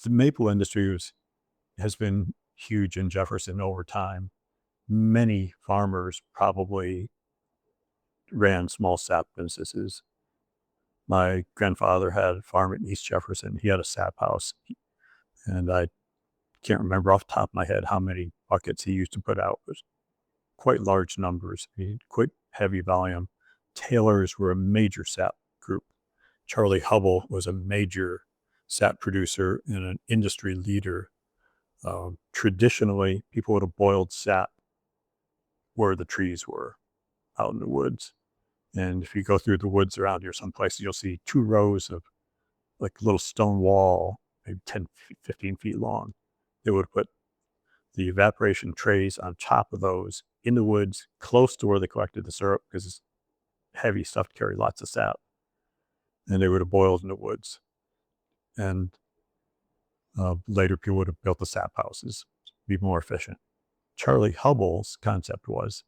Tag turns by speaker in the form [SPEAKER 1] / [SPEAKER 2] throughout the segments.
[SPEAKER 1] The maple industry has been huge in Jefferson over time. Many farmers probably ran small sap businesses. My grandfather had a farm in East Jefferson. He had a sap house, and I can't remember off the top of my head how many buckets he used to put out. It was quite large numbers, quite heavy volume. Tailors were a major sap group. Charlie Hubble was a major sap producer and an industry leader. Traditionally, people would have boiled sap where the trees were, out in the woods. And if you go through the woods around here, some places you'll see 2 rows of like a little stone wall, maybe 10, 15 feet long. They would put the evaporation trays on top of those in the woods, close to where they collected the syrup, because it's heavy stuff to carry lots of sap. And they would have boiled in the woods. And later people would have built the sap houses to be more efficient. Charlie Hubble's concept was,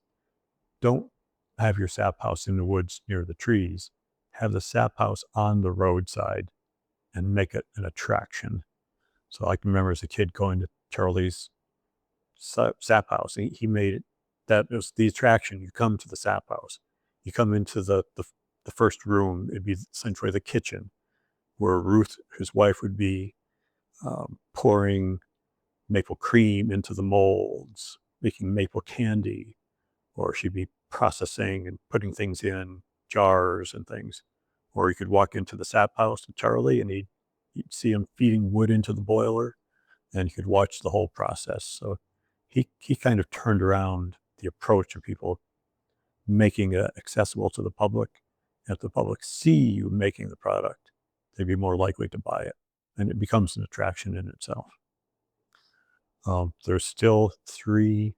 [SPEAKER 1] don't have your sap house in the woods near the trees. Have the sap house on the roadside and make it an attraction. So I can remember as a kid going to Charlie's sap house. He made it that it was the attraction. You come to the sap house. You come into the first room. It'd be essentially the kitchen, where Ruth, his wife, would be pouring maple cream into the molds, making maple candy, or she'd be processing and putting things in jars and things. Or you could walk into the sap house with Charlie, and you'd see him feeding wood into the boiler, and you could watch the whole process. So he kind of turned around the approach of people making it accessible to the public. If the public see you making the product, they'd be more likely to buy it, and it becomes an attraction in itself. There's still 3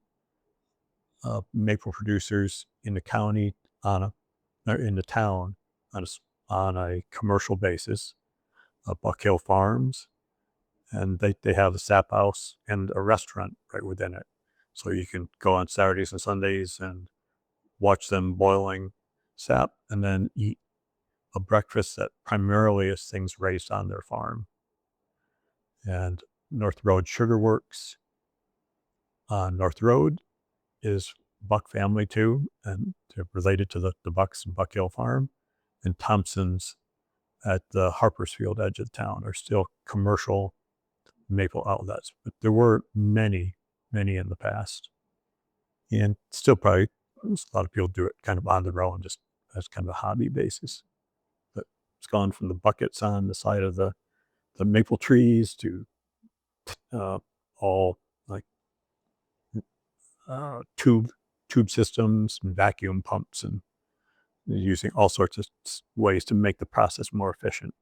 [SPEAKER 1] maple producers in the county in the town on a commercial basis. Buck Hill Farms, and they have a sap house and a restaurant right within it. So you can go on Saturdays and Sundays and watch them boiling sap, and then eat a breakfast that primarily is things raised on their farm. And North Road Sugar Works on North Road is Buck family too, and they're related to the Bucks and Buck Hill Farm. And Thompson's at the Harpersfield edge of town are still commercial maple outlets. But there were many, many in the past. And still probably a lot of people do it kind of on their own, just as kind of a hobby basis. But it's gone from the buckets on the side of the maple trees to all like tube systems and vacuum pumps, and using all sorts of ways to make the process more efficient.